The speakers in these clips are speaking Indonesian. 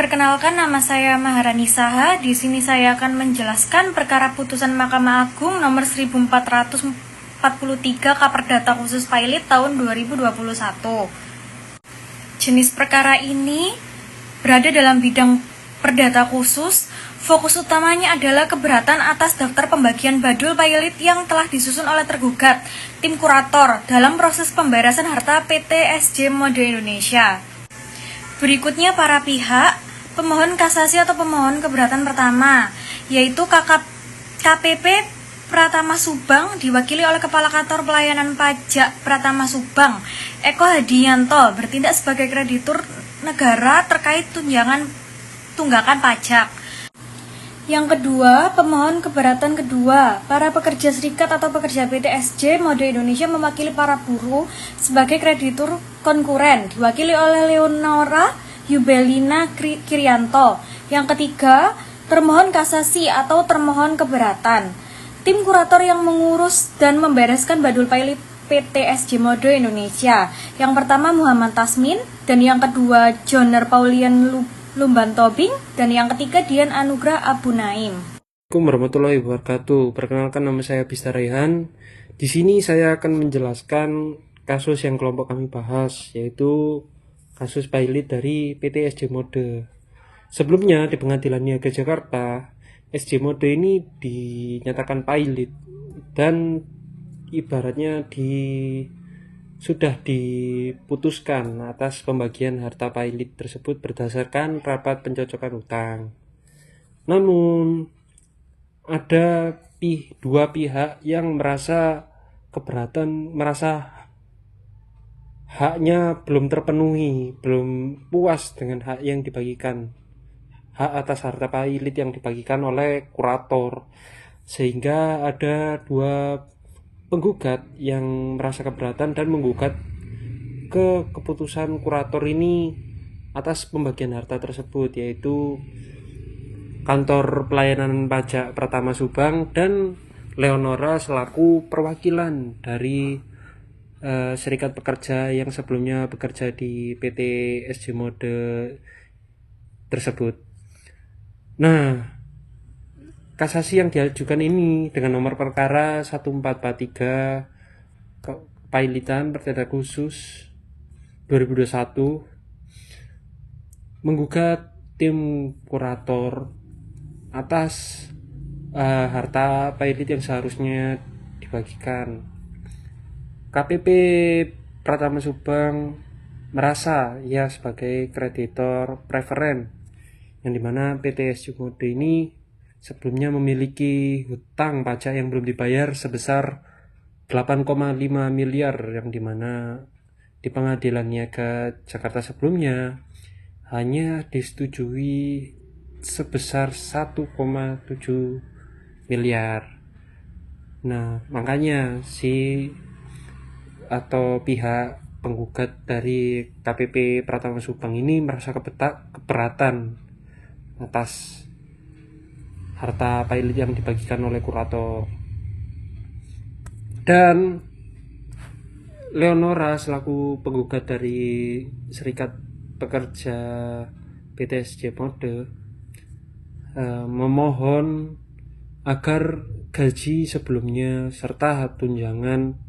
Perkenalkan, nama saya Maharani Saha. Di sini saya akan menjelaskan perkara putusan Mahkamah Agung nomor 1443 Kaperdata Khusus Pilot tahun 2021. Jenis perkara ini berada dalam bidang perdata khusus. Fokus utamanya adalah keberatan atas daftar pembagian badul pilot yang telah disusun oleh tergugat, tim kurator, dalam proses pemberesan harta PT SJ Mode Indonesia. Berikutnya para pihak. Pemohon kasasi atau pemohon keberatan pertama, yaitu KPP Pratama Subang, diwakili oleh Kepala Kantor Pelayanan Pajak Pratama Subang, Eko Hadianto, bertindak sebagai kreditur negara terkait tunggakan pajak. Yang kedua, pemohon keberatan kedua, para pekerja serikat atau pekerja PT SJ Mode Indonesia mewakili para buruh sebagai kreditur konkuren, diwakili oleh Leonora Yubelina Kirianto. Yang ketiga, termohon kasasi atau termohon keberatan, tim kurator yang mengurus dan membereskan badul pilot PT SJ Mode Indonesia. Yang pertama Muhammad Tasmin, dan yang kedua Joner Paulian Lumban Tobing, dan yang ketiga Dian Anugrah Abu Naim. Assalamualaikum warahmatullahi wabarakatuh. Perkenalkan, nama saya Bista Raihan. Di sini saya akan menjelaskan kasus yang kelompok kami bahas, yaitu kasus pilot dari PT SJ Mode. Sebelumnya di Pengadilan Niaga Jakarta, SJ Mode ini dinyatakan pilot dan ibaratnya sudah diputuskan atas pembagian harta pilot tersebut berdasarkan rapat pencocokan utang. Namun ada dua pihak yang merasa keberatan, merasa haknya belum terpenuhi, belum puas dengan hak yang dibagikan, hak atas harta pilot yang dibagikan oleh kurator, sehingga ada dua penggugat yang merasa keberatan dan menggugat ke keputusan kurator ini atas pembagian harta tersebut, yaitu Kantor Pelayanan Pajak Pratama Subang dan Leonora selaku perwakilan dari serikat pekerja yang sebelumnya bekerja di PT SJ Mode tersebut. Nah, kasasi yang diajukan ini dengan nomor perkara 1443 Pilotan Perdata Khusus 2021 menggugat tim kurator atas harta pilot yang seharusnya dibagikan. KPP Pratama Subang merasa ia sebagai kreditor preferen, yang dimana PT SJ Mode ini sebelumnya memiliki hutang pajak yang belum dibayar sebesar 8,5 miliar, yang dimana di Pengadilan Niaga Jakarta sebelumnya hanya disetujui sebesar 1,7 miliar. Nah, makanya pihak penggugat dari KPP Pratama Subang ini merasa keberatan atas harta pilot yang dibagikan oleh kurator. Dan Leonora selaku penggugat dari Serikat Pekerja PT SJ Mode memohon agar gaji sebelumnya serta tunjangan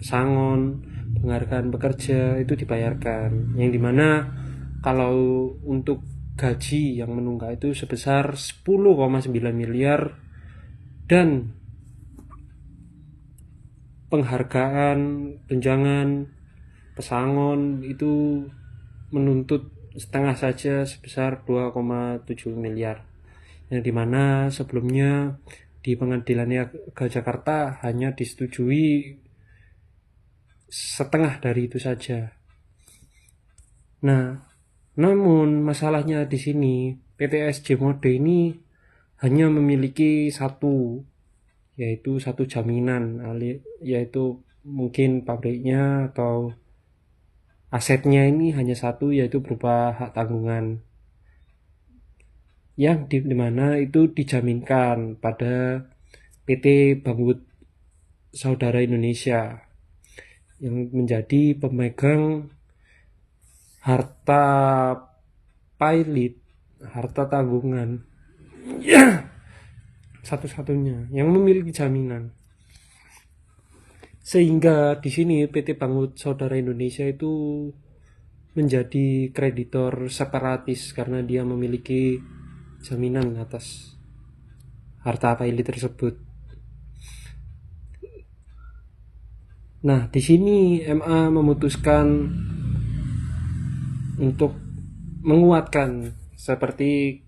pesangon, penghargaan pekerja itu dibayarkan, yang dimana kalau untuk gaji yang menunggak itu sebesar 10,9 miliar dan penghargaan, tunjangan, pesangon itu menuntut setengah saja sebesar 2,7 miliar, yang dimana sebelumnya di Pengadilan Niaga Jakarta hanya disetujui setengah dari itu saja. Nah, namun masalahnya di sini PT SJ Mode ini hanya memiliki yaitu satu jaminan, yaitu mungkin pabriknya atau asetnya ini hanya satu, yaitu berupa hak tanggungan yang dimana itu dijaminkan pada PT Bangwood Saudara Indonesia yang menjadi pemegang harta pilot harta tanggungan satu-satunya yang memiliki jaminan. Sehingga di sini PT Bangun Saudara Indonesia itu menjadi kreditor separatis karena dia memiliki jaminan atas harta Pilot tersebut. Nah, di sini MA memutuskan untuk menguatkan seperti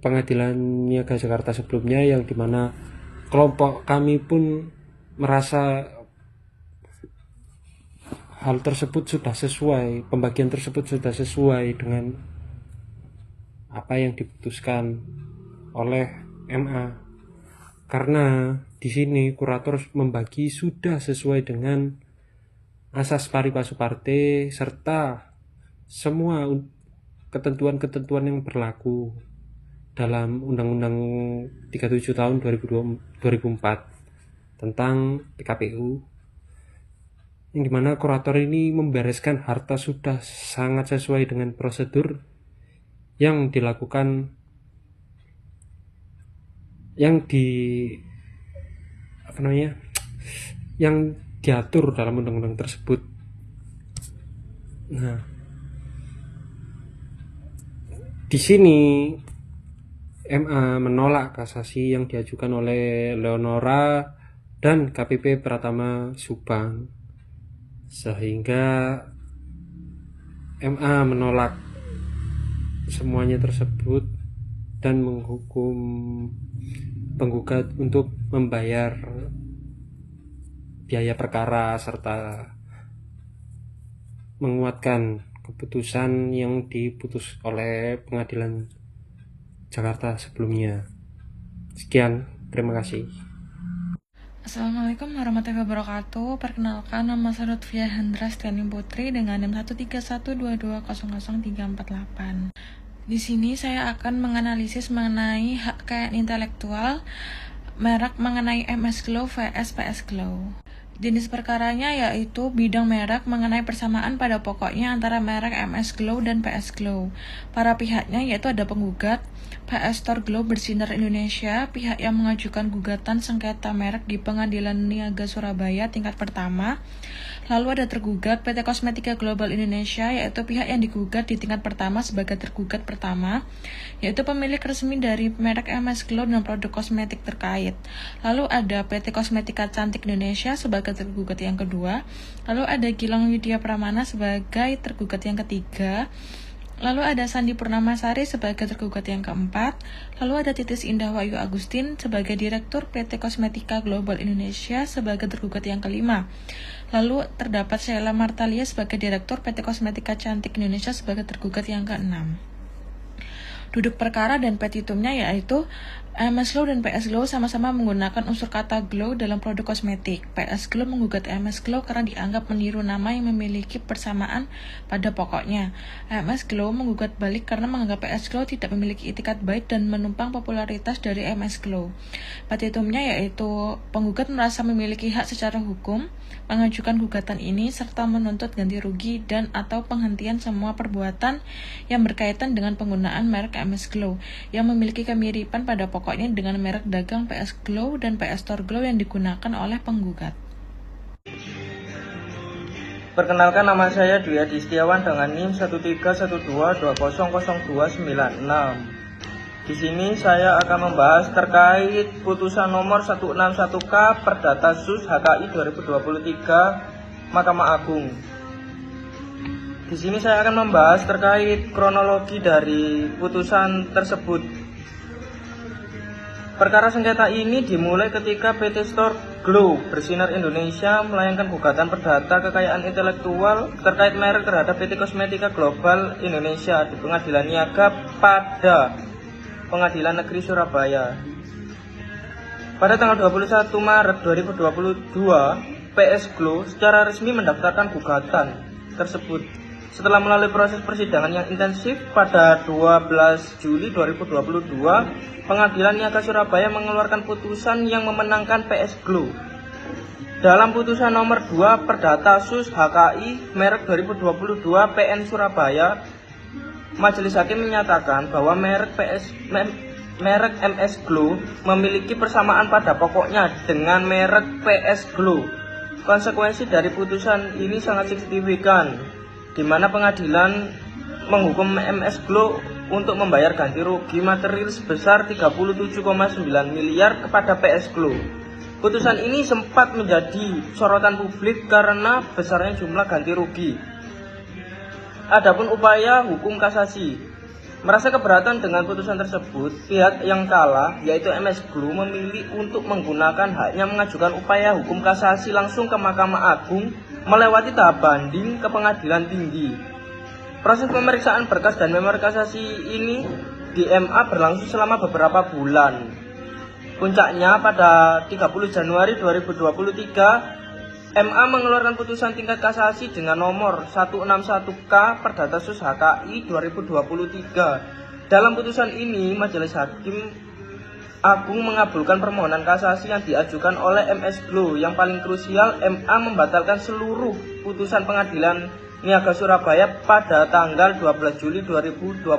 pengadilan niaga Jakarta sebelumnya, yang dimana kelompok kami pun merasa hal tersebut sudah sesuai, pembagian tersebut sudah sesuai dengan apa yang diputuskan oleh MA. Karena di sini kurator membagi sudah sesuai dengan asas pari passu parte serta semua ketentuan-ketentuan yang berlaku dalam Undang-Undang 37 tahun 2004 tentang PKPU, yang dimana kurator ini membereskan harta sudah sangat sesuai dengan prosedur yang dilakukan, yang diatur dalam undang-undang tersebut. Nah, di sini MA menolak kasasi yang diajukan oleh Leonora dan KPP Pratama Subang, sehingga MA menolak semuanya tersebut dan menghukum penggugat untuk membayar biaya perkara serta menguatkan keputusan yang diputus oleh Pengadilan Jakarta sebelumnya. Sekian, terima kasih. Assalamualaikum warahmatullahi wabarakatuh. Perkenalkan, nama saya Lutfia Hendra Stiani Putri dengan NIM 13122003348. Di sini saya akan menganalisis mengenai hak kekayaan intelektual, merek mengenai MS Glow vs PS Glow. Jenis perkaranya yaitu bidang merek mengenai persamaan pada pokoknya antara merek MS Glow dan PS Glow. Para pihaknya yaitu ada penggugat, PS Store Glow Bersinar Indonesia, pihak yang mengajukan gugatan sengketa merek di Pengadilan Niaga Surabaya tingkat pertama. Lalu ada tergugat PT Kosmetika Global Indonesia, yaitu pihak yang digugat di tingkat pertama sebagai tergugat pertama, yaitu pemilik resmi dari merek MS Glow dan produk kosmetik terkait. Lalu ada PT Kosmetika Cantik Indonesia sebagai tergugat yang kedua. Lalu ada Gilang Widya Pramana sebagai tergugat yang ketiga. Lalu ada Sandi Purnamasari sebagai tergugat yang keempat. Lalu ada Titis Indah Wahyu Agustin sebagai Direktur PT Kosmetika Global Indonesia sebagai tergugat yang kelima. Lalu terdapat Sheila Martalia sebagai Direktur PT Kosmetika Cantik Indonesia sebagai tergugat yang keenam. Duduk perkara dan petitumnya yaitu MS Glow dan PS Glow sama-sama menggunakan unsur kata glow dalam produk kosmetik. PS Glow menggugat MS Glow karena dianggap meniru nama yang memiliki persamaan pada pokoknya. MS Glow menggugat balik karena menganggap PS Glow tidak memiliki itikat baik dan menumpang popularitas dari MS Glow. Petitumnya yaitu penggugat merasa memiliki hak secara hukum mengajukan gugatan ini serta menuntut ganti rugi dan atau penghentian semua perbuatan yang berkaitan dengan penggunaan merek MS Glow yang memiliki kemiripan pada pokoknya dengan merek dagang PS Glow dan PS Store Glow yang digunakan oleh penggugat. Perkenalkan, nama saya Dwi Adi Setiawan dengan NIM 13122000296. Di sini saya akan membahas terkait putusan nomor 161K Perdata Sus HKI 2023 Mahkamah Agung. Di sini saya akan membahas terkait kronologi dari putusan tersebut. Perkara sengketa ini dimulai ketika PT Store Glow Bersinar Indonesia melayangkan gugatan perdata kekayaan intelektual terkait merek terhadap PT Kosmetika Global Indonesia di Pengadilan Niaga pada Pengadilan Negeri Surabaya. Pada tanggal 21 Maret 2022, PS Glow secara resmi mendaftarkan gugatan tersebut. Setelah melalui proses persidangan yang intensif pada 12 Juli 2022, Pengadilan Niaga Surabaya mengeluarkan putusan yang memenangkan PS Glow. Dalam putusan nomor 2 Perdata Sus HKI merek 2022 PN Surabaya, Majelis Hakim menyatakan bahwa merek MS Glow memiliki persamaan pada pokoknya dengan merek PS Glow. Konsekuensi dari putusan ini sangat signifikan, di mana pengadilan menghukum MS Glow untuk membayar ganti rugi material sebesar 37,9 miliar kepada PS Glow. Putusan ini sempat menjadi sorotan publik karena besarnya jumlah ganti rugi. Adapun upaya hukum kasasi, merasa keberatan dengan putusan tersebut, pihak yang kalah yaitu MS Glow memilih untuk menggunakan haknya mengajukan upaya hukum kasasi langsung ke Mahkamah Agung melewati tahap banding ke Pengadilan Tinggi. Proses pemeriksaan berkas dan memori kasasi ini di MA berlangsung selama beberapa bulan. Puncaknya pada 30 Januari 2023, MA mengeluarkan putusan tingkat kasasi dengan nomor 161K Perdata Sus HKI 2023. Dalam putusan ini, Majelis Hakim Agung mengabulkan permohonan kasasi yang diajukan oleh MS Glow. Yang paling krusial, MA membatalkan seluruh putusan Pengadilan Niaga Surabaya pada tanggal 12 Juli 2022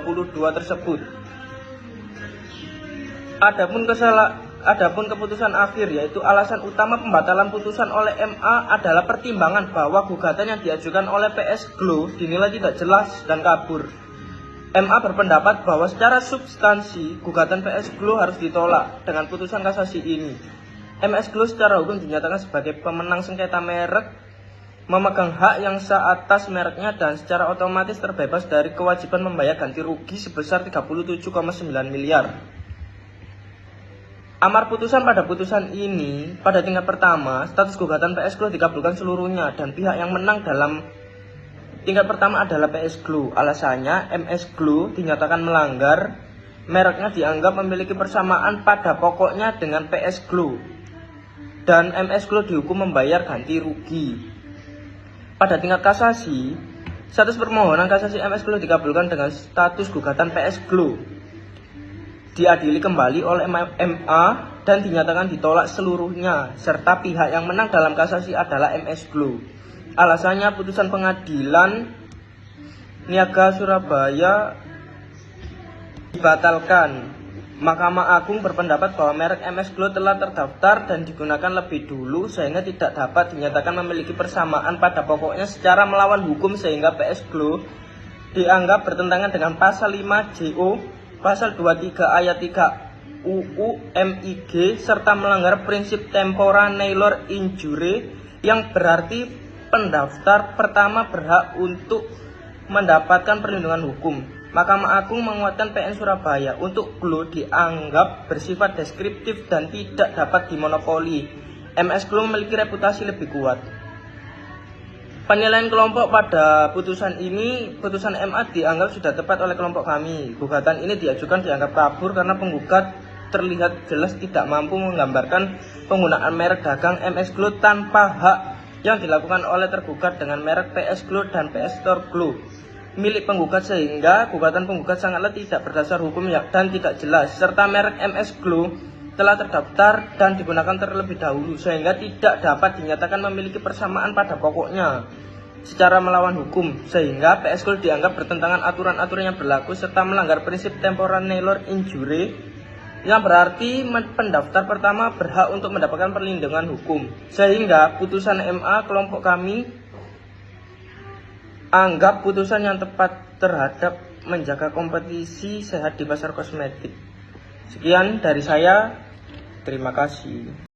tersebut. Adapun keputusan akhir, yaitu alasan utama pembatalan putusan oleh MA adalah pertimbangan bahwa gugatan yang diajukan oleh PS Glow dinilai tidak jelas dan kabur. MA berpendapat bahwa secara substansi gugatan PS Glow harus ditolak dengan putusan kasasi ini. MS Glow secara hukum dinyatakan sebagai pemenang sengketa merek, memegang hak yang sah atas mereknya dan secara otomatis terbebas dari kewajiban membayar ganti rugi sebesar 37,9 miliar. Amar putusan pada putusan ini, pada tingkat pertama, status gugatan PS Glow dikabulkan seluruhnya dan pihak yang menang dalam tingkat pertama adalah PS Glow. Alasannya, MS Glow dinyatakan melanggar, mereknya dianggap memiliki persamaan pada pokoknya dengan PS Glow, dan MS Glow dihukum membayar ganti rugi. Pada tingkat kasasi, status permohonan kasasi MS Glow dikabulkan dengan status gugatan PS Glow diadili kembali oleh MA dan dinyatakan ditolak seluruhnya, serta pihak yang menang dalam kasasi adalah MS Glow. Alasannya, putusan Pengadilan Niaga Surabaya dibatalkan. Mahkamah Agung berpendapat bahwa merek MS Glow telah terdaftar dan digunakan lebih dulu sehingga tidak dapat dinyatakan memiliki persamaan pada pokoknya secara melawan hukum, sehingga PS Glow dianggap bertentangan dengan pasal 5 JO, pasal 23 ayat 3 UU MIG, serta melanggar prinsip tempora nihilor injure, yang berarti pendaftar pertama berhak untuk mendapatkan perlindungan hukum. Mahkamah Agung menguatkan PN Surabaya untuk Glow dianggap bersifat deskriptif dan tidak dapat dimonopoli. MS Glow memiliki reputasi lebih kuat. Penilaian kelompok pada putusan ini, putusan MA dianggap sudah tepat oleh kelompok kami. Gugatan ini dianggap kabur karena penggugat terlihat jelas tidak mampu menggambarkan penggunaan merek dagang MS Glow tanpa hak yang dilakukan oleh tergugat dengan merek PS Glow dan PS Store Glow milik penggugat, sehingga gugatan penggugat sangatlah tidak berdasar hukum dan tidak jelas, serta merek MS Glow telah terdaftar dan digunakan terlebih dahulu sehingga tidak dapat dinyatakan memiliki persamaan pada pokoknya secara melawan hukum, sehingga PS Glow dianggap bertentangan aturan-aturan yang berlaku serta melanggar prinsip tempora nihilor injure, yang berarti pendaftar pertama berhak untuk mendapatkan perlindungan hukum. Sehingga putusan MA kelompok kami anggap putusan yang tepat terhadap menjaga kompetisi sehat di pasar kosmetik. Sekian dari saya, terima kasih.